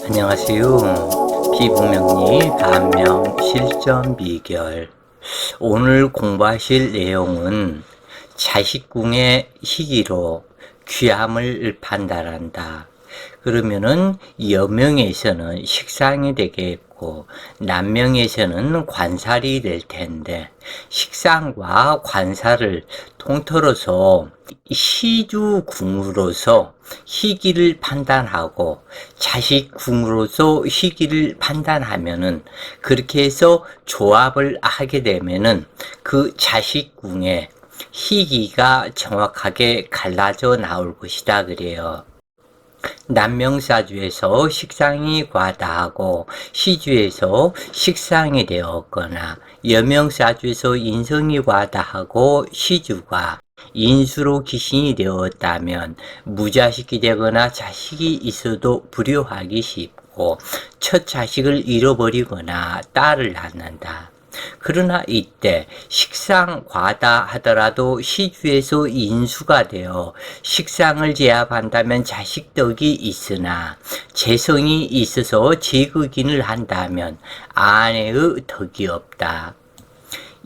안녕하세요. 피부명리 반명 실전 비결. 오늘 공부하실 내용은 자식궁의 희기로 귀함을 판단한다. 그러면은 여명에서는 식상이 되겠고 남명에서는 관살이 될 텐데, 식상과 관살을 통틀어서 시주궁으로서 희기를 판단하고 자식궁으로서 희기를 판단하면은, 그렇게 해서 조합을 하게 되면은 그 자식궁의 희기가 정확하게 갈라져 나올 것이다 그래요. 남명사주에서 식상이 과다하고 시주에서 식상이 되었거나, 여명사주에서 인성이 과다하고 시주가 인수로 기신이 되었다면 무자식이 되거나 자식이 있어도 불효하기 쉽고 첫 자식을 잃어버리거나 딸을 낳는다. 그러나 이때 식상 과다 하더라도 시주에서 인수가 되어 식상을 제압한다면 자식덕이 있으나 재성이 있어서 제극인을 한다면 아내의 덕이 없다.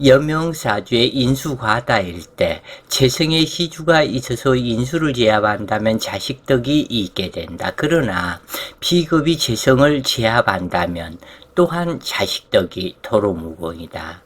여명사주의 인수과다일 때 재성의 시주가 있어서 인수를 제압한다면 자식덕이 있게 된다. 그러나 비겁이 재성을 제압한다면 또한 자식덕이 도로무공이다.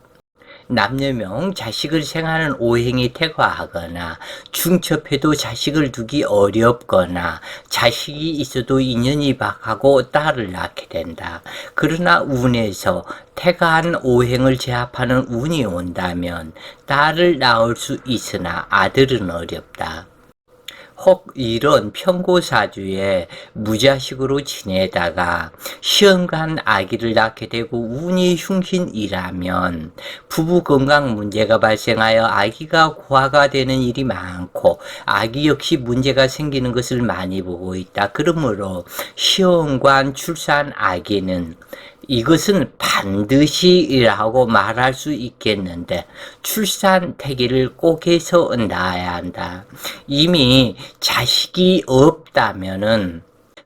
남녀명 자식을 생하는 오행이 태과하거나 중첩해도 자식을 두기 어렵거나 자식이 있어도 인연이 박하고 딸을 낳게 된다. 그러나 운에서 태과한 오행을 제압하는 운이 온다면 딸을 낳을 수 있으나 아들은 어렵다. 혹 이런 편고사주에 무자식으로 지내다가 시험관 아기를 낳게 되고 운이 흉신이라면 부부 건강 문제가 발생하여 아기가 고아가 되는 일이 많고 아기 역시 문제가 생기는 것을 많이 보고 있다. 그러므로 시험관 출산 아기는 이것은 반드시라고 말할 수 있겠는데, 출산 태기를 꼭 해서 낳아야 한다. 이미 자식이 없다면은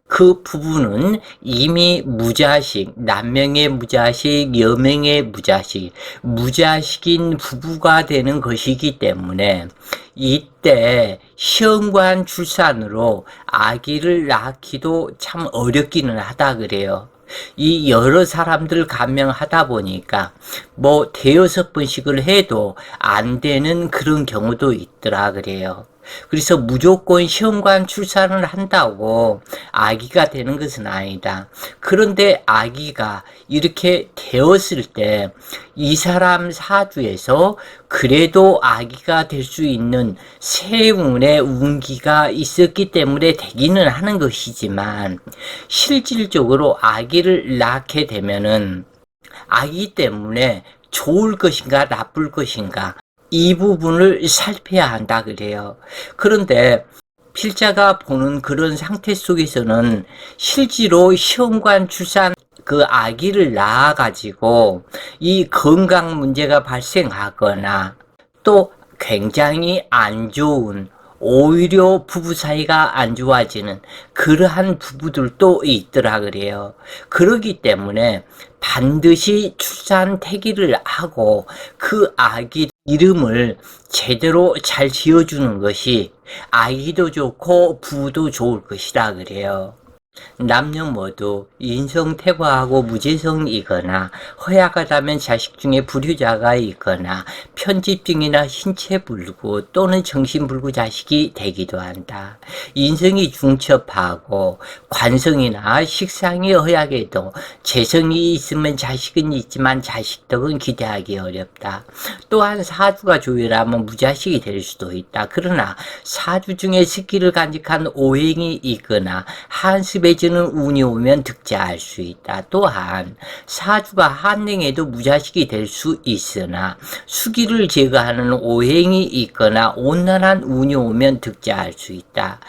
그 부부는 이미 무자식, 남명의 무자식, 여명의 무자식, 무자식인 부부가 되는 것이기 때문에 이때 시험관 출산으로 아기를 낳기도 참 어렵기는 하다 그래요. 이 여러 사람들 감명하다 보니까 뭐 대여섯 번씩을 해도 안 되는 그런 경우도 있더라 그래요. 그래서 무조건 시험관 출산을 한다고 아기가 되는 것은 아니다. 그런데 아기가 이렇게 되었을 때 이 사람 사주에서 그래도 아기가 될 수 있는 세운의 운기가 있었기 때문에 되기는 하는 것이지만, 실질적으로 아기를 낳게 되면은 아기 때문에 좋을 것인가 나쁠 것인가 이 부분을 살펴야 한다 그래요. 그런데 필자가 보는 그런 상태 속에서는 실제로 시험관 출산 그 아기를 낳아가지고 이 건강 문제가 발생하거나 또 굉장히 안 좋은, 오히려 부부 사이가 안 좋아지는 그러한 부부들도 있더라 그래요. 그러기 때문에 반드시 출산 태기를 하고 그 아기 이름을 제대로 잘 지어주는 것이 아이도 좋고 부부도 좋을 것이다 그래요. 남녀 모두 인성태과하고 무재성이거나 허약하다면 자식 중에 불효자가 있거나 편집증이나 신체불구 또는 정신불구 자식이 되기도 한다. 인성이 중첩하고 관성이나 식상이 허약해도 재성이 있으면 자식은 있지만 자식덕은 기대하기 어렵다. 또한 사주가 조율하면 무자식이 될 수도 있다. 그러나 사주 중에 스키를 간직한 오행이 있거나 한습에 주는 운이 오면 득자할 수 있다. 또한 사주가 한행에도 무자식이 될 수 있으나 수기를 제거하는 오행이 있거나 온난한 운이 오면 득자할 수 있다.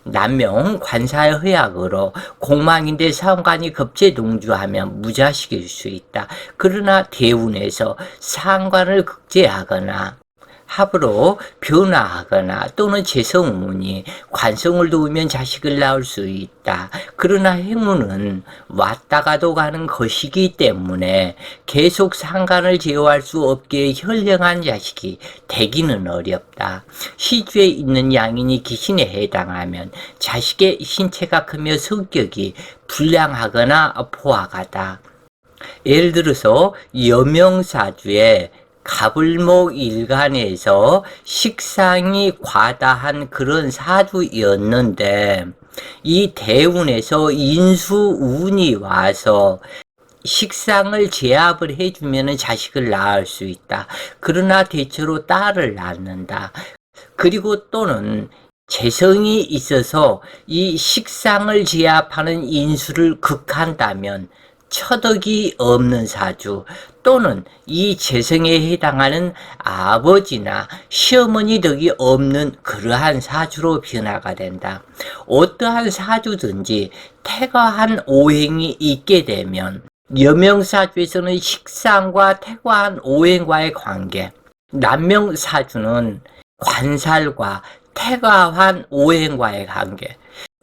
남명 관사의 허약으로 공망인데 상관이 급제동주하면 무자식일 수 있다. 그러나 대운에서 상관을 극제하거나 합으로 변화하거나 또는 재성운이 관성을 도우면 자식을 낳을 수 있다. 그러나 행운은 왔다가도 가는 것이기 때문에 계속 상관을 제어할 수 없게 현령한 자식이 되기는 어렵다. 시주에 있는 양인이 귀신에 해당하면 자식의 신체가 크며 성격이 불량하거나 포악하다. 예를 들어서 여명사주에 가불목 일간에서 식상이 과다한 그런 사주였는데 이 대운에서 인수운이 와서 식상을 제압을 해주면 자식을 낳을 수 있다. 그러나 대체로 딸을 낳는다. 그리고 또는 재성이 있어서 이 식상을 제압하는 인수를 극한다면 처덕이 없는 사주 또는 이 재성에 해당하는 아버지나 시어머니 덕이 없는 그러한 사주로 변화가 된다. 어떠한 사주든지 태과한 오행이 있게 되면 여명사주에서는 식상과 태과한 오행과의 관계, 남명사주는 관살과 태과한 오행과의 관계,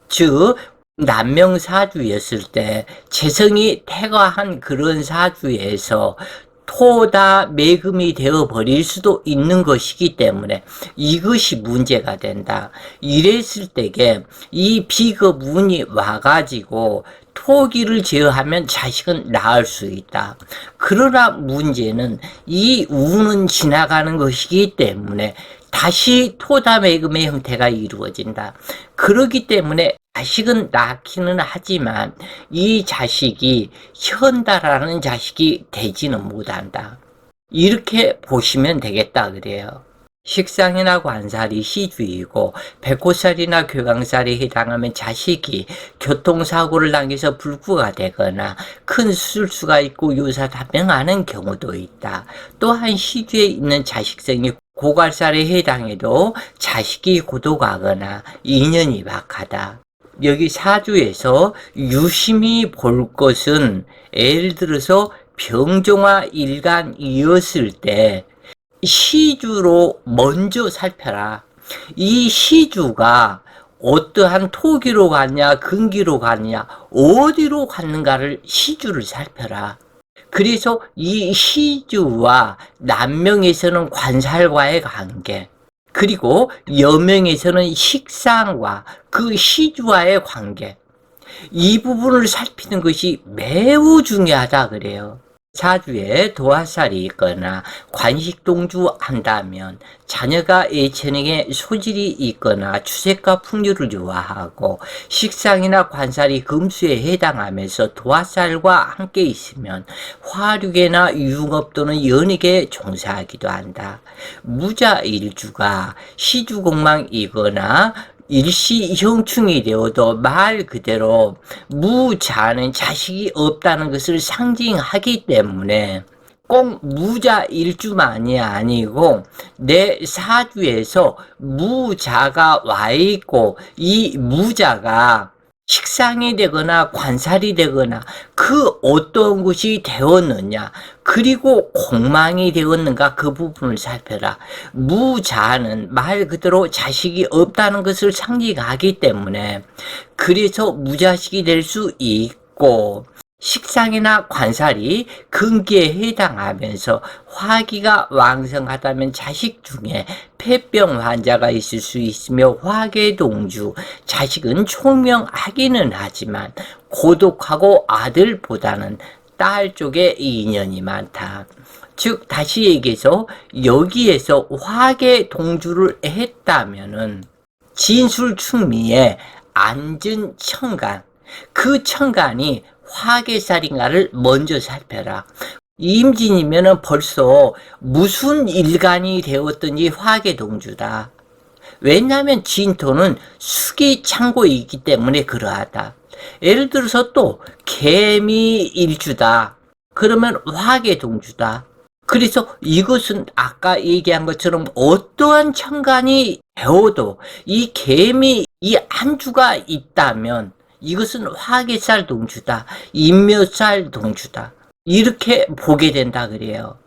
즉 남명사주였을 때 재성이 태과한 그런 사주에서 토다 매금이 되어 버릴 수도 있는 것이기 때문에 이것이 문제가 된다. 이랬을 때에 이 비겁운이 와가지고 토기를 제어하면 자식은 낳을 수 있다. 그러나 문제는 이 운은 지나가는 것이기 때문에 다시 토다매금의 형태가 이루어진다. 그렇기 때문에 자식은 낳기는 하지만 이 자식이 현달하는 자식이 되지는 못한다. 이렇게 보시면 되겠다 그래요. 식상이나 관살이 시주이고 백호살이나 교강살에 해당하면 자식이 교통사고를 당해서 불구가 되거나 큰 수술수가 있고 유사다명하는 경우도 있다. 또한 시주에 있는 자식성이 고갈살에 해당해도 자식이 고도가거나 인연이 박하다. 여기 사주에서 유심히 볼 것은 예를 들어서 병종화 일간이었을 때 시주로 먼저 살펴라. 이 시주가 어떠한 토기로 갔냐 근기로 갔냐 어디로 갔는가를 시주를 살펴라. 그래서 이 시주와 남명에서는 관살과의 관계, 그리고 여명에서는 식상과 그 시주와의 관계, 이 부분을 살피는 것이 매우 중요하다 그래요. 사주에 도화살이 있거나 관식동주 한다면 자녀가 예체능에 소질이 있거나 추색과 풍류를 좋아하고 식상이나 관살이 금수에 해당하면서 도화살과 함께 있으면 화륙에나 유흥업 또는 연익에 종사하기도 한다. 무자일주가 시주공망이거나 일시형충이 되어도 말 그대로 무자는 자식이 없다는 것을 상징하기 때문에 꼭 무자일주만이 아니고 내 사주에서 무자가 와 있고 이 무자가 식상이 되거나 관살이 되거나 그 어떤 것이 되었느냐 그리고 공망이 되었는가 그 부분을 살펴라. 무자는 말 그대로 자식이 없다는 것을 상징하기 때문에 그래서 무자식이 될 수 있고 식상이나 관살이 근기에 해당하면서 화기가 왕성하다면 자식 중에 폐병 환자가 있을 수 있으며 화계동주, 자식은 총명하기는 하지만 고독하고 아들보다는 딸 쪽에 인연이 많다. 즉 다시 얘기해서 여기에서 화계동주를 했다면은 진술충미에 앉은 천간, 그 천간이 화계살인가를 먼저 살펴라. 임진이면은 벌써 무슨 일간이 되었든지 화계동주다. 왜냐하면 진토는 수기 창고이기 때문에 그러하다. 예를 들어서 또 개미일주다. 그러면 화계동주다. 그래서 이것은 아까 얘기한 것처럼 어떠한 천간이 되어도 이 개미 이 한 주가 있다면 이것은 화계살 동주다. 인묘살 동주다. 이렇게 보게 된다 그래요.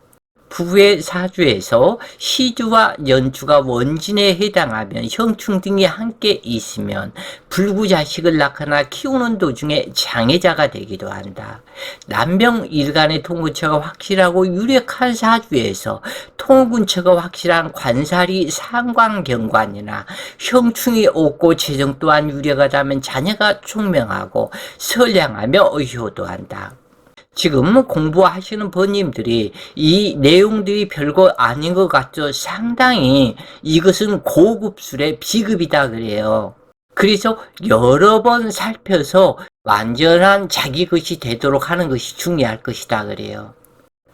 부부의 사주에서 시주와 연주가 원진에 해당하면 형충 등이 함께 있으면 불구자식을 낳거나 키우는 도중에 장애자가 되기도 한다. 남명일간의 통근처가 확실하고 유력한 사주에서 통근처가 확실한 관살이 상관경관이나 형충이 없고 재정 또한 유력하다면 자녀가 총명하고 선량하며 효도한다. 지금 공부하시는 번님들이 이 내용들이 별거 아닌 것 같죠? 상당히 이것은 고급술의 비급이다 그래요. 그래서 여러 번 살펴서 완전한 자기 것이 되도록 하는 것이 중요할 것이다 그래요.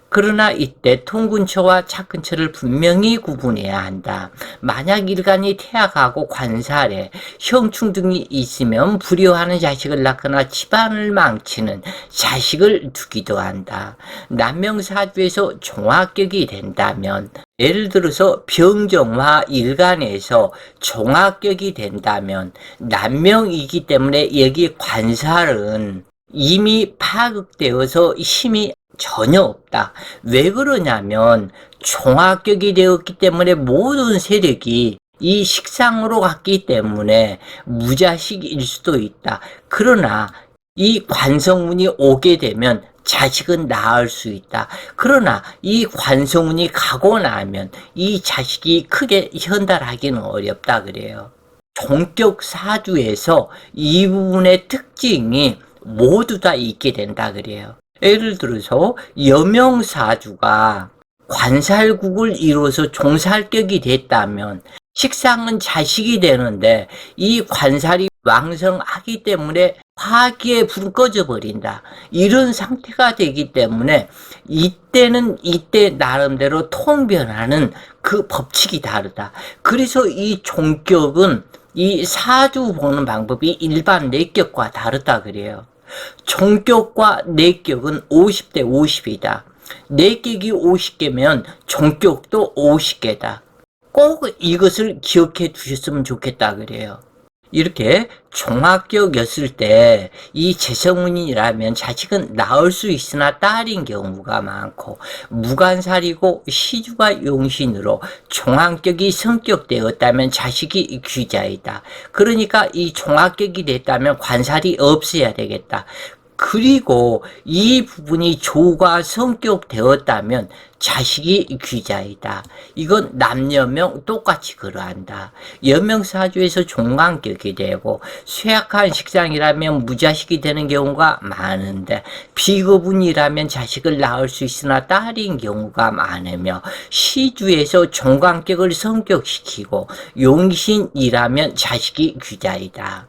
그러나 이때 통근처와 착근처를 분명히 구분해야 한다. 만약 일간이 태악하고 관살에 형충 등이 있으면 불효하는 자식을 낳거나 집안을 망치는 자식을 두기도 한다. 남명사주에서 종합격이 된다면, 예를 들어서 병정화 일간에서 종합격이 된다면 남명이기 때문에 여기 관살은 이미 파극되어서 힘이 전혀 없다. 왜 그러냐면 종합격이 되었기 때문에 모든 세력이 이 식상으로 갔기 때문에 무자식일 수도 있다. 그러나 이 관성운이 오게 되면 자식은 낳을 수 있다. 그러나 이 관성운이 가고 나면 이 자식이 크게 현달하기는 어렵다 그래요. 종격 사주에서 이 부분의 특징이 모두 다 있게 된다 그래요. 예를 들어서 여명사주가 관살국을 이루어서 종살격이 됐다면 식상은 자식이 되는데 이 관살이 왕성하기 때문에 화기에 불은 꺼져버린다. 이런 상태가 되기 때문에 이때는 이때 나름대로 통변하는 그 법칙이 다르다. 그래서 이 종격은 이 사주 보는 방법이 일반 내격과 다르다 그래요. 종격과 내격은 50대 50이다. 내격이 50개면 종격도 50개다. 꼭 이것을 기억해 두셨으면 좋겠다 그래요. 이렇게 종합격이었을 때 이 재성운이라면 자식은 낳을 수 있으나 딸인 경우가 많고, 무관살이고 시주가 용신으로 종합격이 성격되었다면 자식이 귀자이다. 그러니까 이 종합격이 됐다면 관살이 없어야 되겠다. 그리고 이 부분이 조가 성격되었다면 자식이 귀자이다. 이건 남여명 똑같이 그러한다. 여명사주에서 종강격이 되고 쇠약한 식상이라면 무자식이 되는 경우가 많은데, 비거분이라면 자식을 낳을 수 있으나 딸인 경우가 많으며, 시주에서 종강격을 성격시키고 용신이라면 자식이 귀자이다.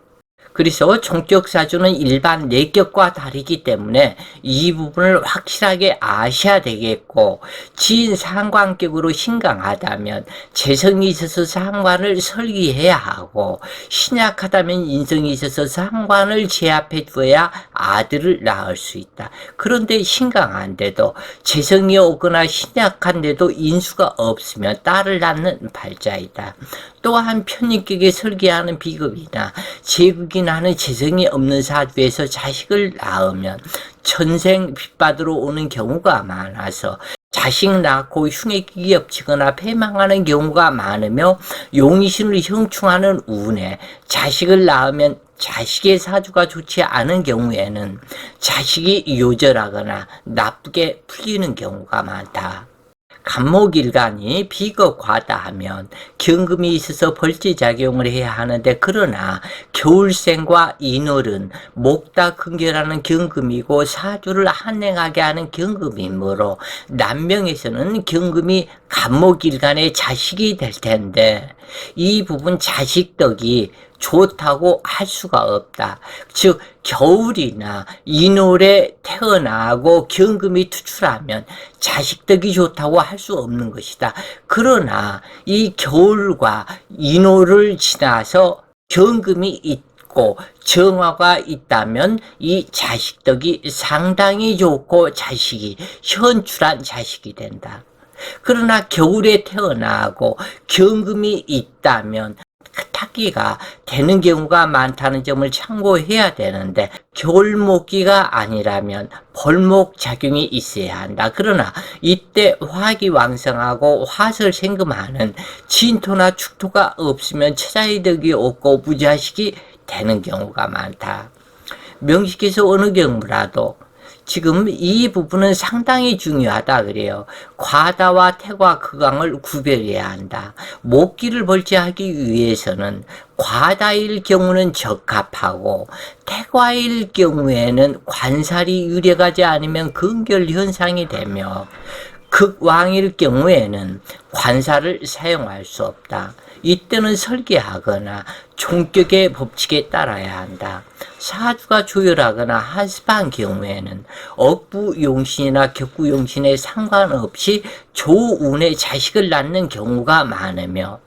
그래서 종격사주는 일반 내격과 다르기 때문에 이 부분을 확실하게 아셔야 되겠고, 지인 상관격으로 신강하다면 재성이 있어서 상관을 설계해야 하고, 신약하다면 인성이 있어서 상관을 제압해 두어야 아들을 낳을 수 있다. 그런데 신강한데도 재성이 오거나 신약한데도 인수가 없으면 딸을 낳는 발자이다. 또한 편인격에 설계하는 비급이나 제극이나 하는 재성이 없는 사주에서 자식을 낳으면 천생 빚받으러 오는 경우가 많아서 자식 낳고 흉액이 겹치거나 패망하는 경우가 많으며, 용신을 형충하는 운에 자식을 낳으면 자식의 사주가 좋지 않은 경우에는 자식이 요절하거나 나쁘게 풀리는 경우가 많다. 간목일간이 비겁과다하면 경금이 있어서 벌지작용을 해야 하는데, 그러나 겨울생과 인월은 목다 근결하는 경금이고 사주를 한행하게 하는 경금이므로 남명에서는 경금이 간목일간의 자식이 될 텐데, 이 부분 자식덕이 좋다고 할 수가 없다. 즉 겨울이나 인월에 태어나고 경금이 투출하면 자식덕이 좋다고 할 수 없는 것이다. 그러나 이 겨울과 인월을 지나서 경금이 있고 정화가 있다면 이 자식덕이 상당히 좋고 자식이 현출한 자식이 된다. 그러나 겨울에 태어나고 경금이 있다면 타기가 되는 경우가 많다는 점을 참고해야 되는데, 겨울목기가 아니라면 벌목 작용이 있어야 한다. 그러나 이때 화기 왕성하고 화설생금하는 진토나 축토가 없으면 처자이득이 없고 무자식이 되는 경우가 많다. 명식에서 어느 경우라도 지금 이 부분은 상당히 중요하다 그래요. 과다와 태과 극강을 구별해야 한다. 목기를 벌지하기 위해서는 과다일 경우는 적합하고 태과일 경우에는 관살이 유력하지 않으면 근결 현상이 되며, 극왕일 경우에는 관살을 사용할 수 없다. 이때는 설계하거나 종격의 법칙에 따라야 한다. 사주가 조열하거나 하습한 경우에는 억부용신이나 격구용신에 상관없이 조운의 자식을 낳는 경우가 많으며,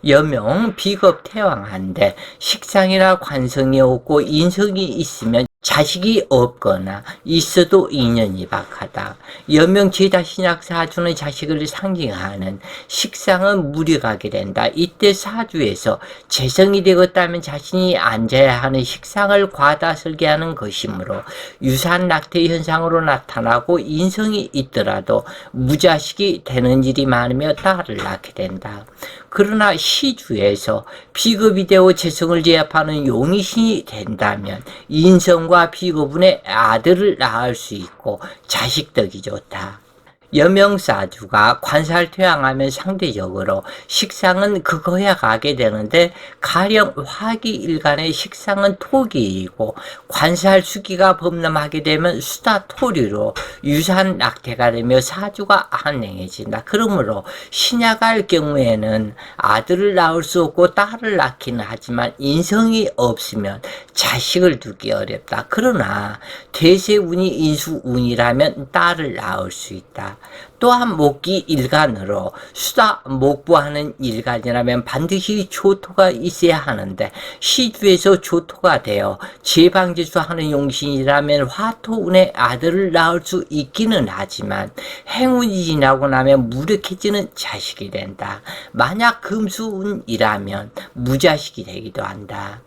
여명 비겁태왕한데 식상이나 관성이 없고 인성이 있으면 자식이 없거나 있어도 인연이 박하다. 여명 제다신약 사주는 자식을 상징하는 식상은 무력하게 된다. 이때 사주에서 재성이 되었다면 자신이 앉아야 하는 식상을 과다 설계하는 것이므로 유산 낙태 현상으로 나타나고, 인성이 있더라도 무자식이 되는 일이 많으며 딸을 낳게 된다. 그러나 시주에서 비겁이 되어 재성을 제압하는 용의신이 된다면 인성과 비겁운의 아들을 낳을 수 있고 자식덕이 좋다. 여명사주가 관살퇴양하면 상대적으로 식상은 극허야 가게 되는데, 가령 화기일간의 식상은 토기이고 관살수기가 범람하게 되면 수다토류로 유산낙태가 되며 사주가 안냉해진다. 그러므로 신약할 경우에는 아들을 낳을 수 없고 딸을 낳기는 하지만 인성이 없으면 자식을 두기 어렵다. 그러나 대세운이 인수운이라면 딸을 낳을 수 있다. 또한 목기 일간으로 수다 목부하는 일간이라면 반드시 조토가 있어야 하는데, 시주에서 조토가 되어 제방제수하는 용신이라면 화토운의 아들을 낳을 수 있기는 하지만 행운이 지나고 나면 무력해지는 자식이 된다. 만약 금수운이라면 무자식이 되기도 한다.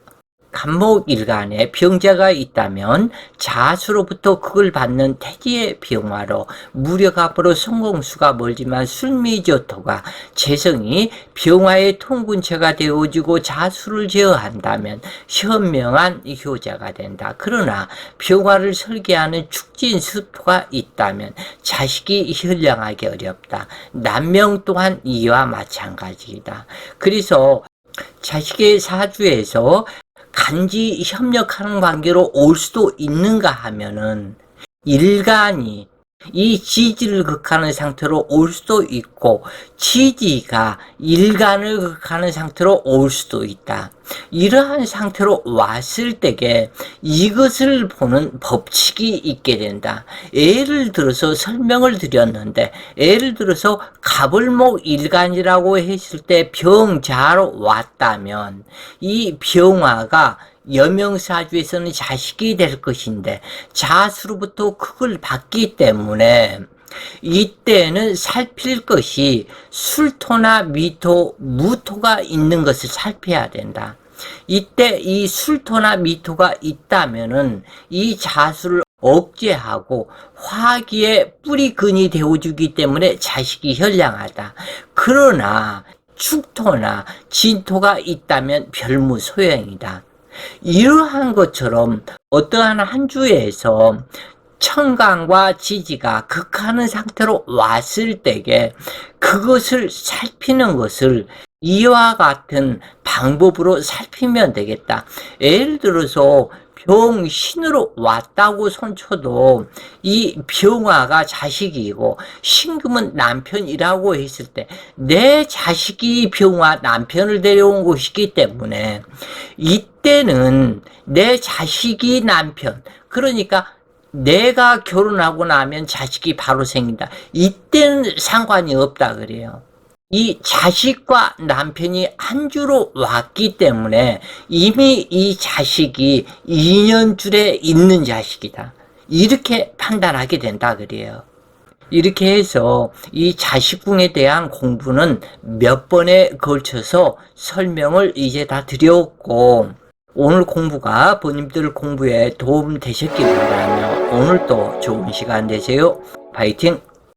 간목일간에 병자가 있다면 자수로부터 극을 받는 태지의 병화로 무력합으로 성공수가 멀지만 술미조토가 재성이 병화의 통군체가 되어지고 자수를 제어한다면 현명한 효자가 된다. 그러나 병화를 설계하는 축진수토가 있다면 자식이 현량하기 어렵다. 남명 또한 이와 마찬가지이다. 그래서 자식의 사주에서 간지 협력하는 관계로 올 수도 있는가 하면은, 일간이 이 지지를 극하는 상태로 올 수도 있고 지지가 일간을 극하는 상태로 올 수도 있다. 이러한 상태로 왔을 때에 이것을 보는 법칙이 있게 된다. 예를 들어서 설명을 드렸는데, 예를 들어서 갑을목 일간이라고 했을 때 병자로 왔다면 이 병화가 여명사주에서는 자식이 될 것인데 자수로부터 극을 받기 때문에 이때는 살필 것이 술토나 미토, 무토가 있는 것을 살펴야 된다. 이때 이 술토나 미토가 있다면은 이 자수를 억제하고 화기의 뿌리근이 되어주기 때문에 자식이 현량하다. 그러나 축토나 진토가 있다면 별무 소용이다. 이러한 것처럼 어떠한 한 주에서 청강과 지지가 극하는 상태로 왔을 때에 그것을 살피는 것을 이와 같은 방법으로 살피면 되겠다. 예를 들어서 병신으로 왔다고 손쳐도 이 병화가 자식이고 신금은 남편이라고 했을 때 내 자식이 병화 남편을 데려온 것이기 때문에 이때는 내 자식이 남편, 그러니까 내가 결혼하고 나면 자식이 바로 생긴다. 이때는 상관이 없다 그래요. 이 자식과 남편이 한 주로 왔기 때문에 이미 이 자식이 2년줄에 있는 자식이다. 이렇게 판단하게 된다 그래요. 이렇게 해서 이 자식궁에 대한 공부는 몇 번에 걸쳐서 설명을 이제 다 드렸고, 오늘 공부가 본인들 공부에 도움 되셨길 바라며 오늘도 좋은 시간 되세요. 파이팅!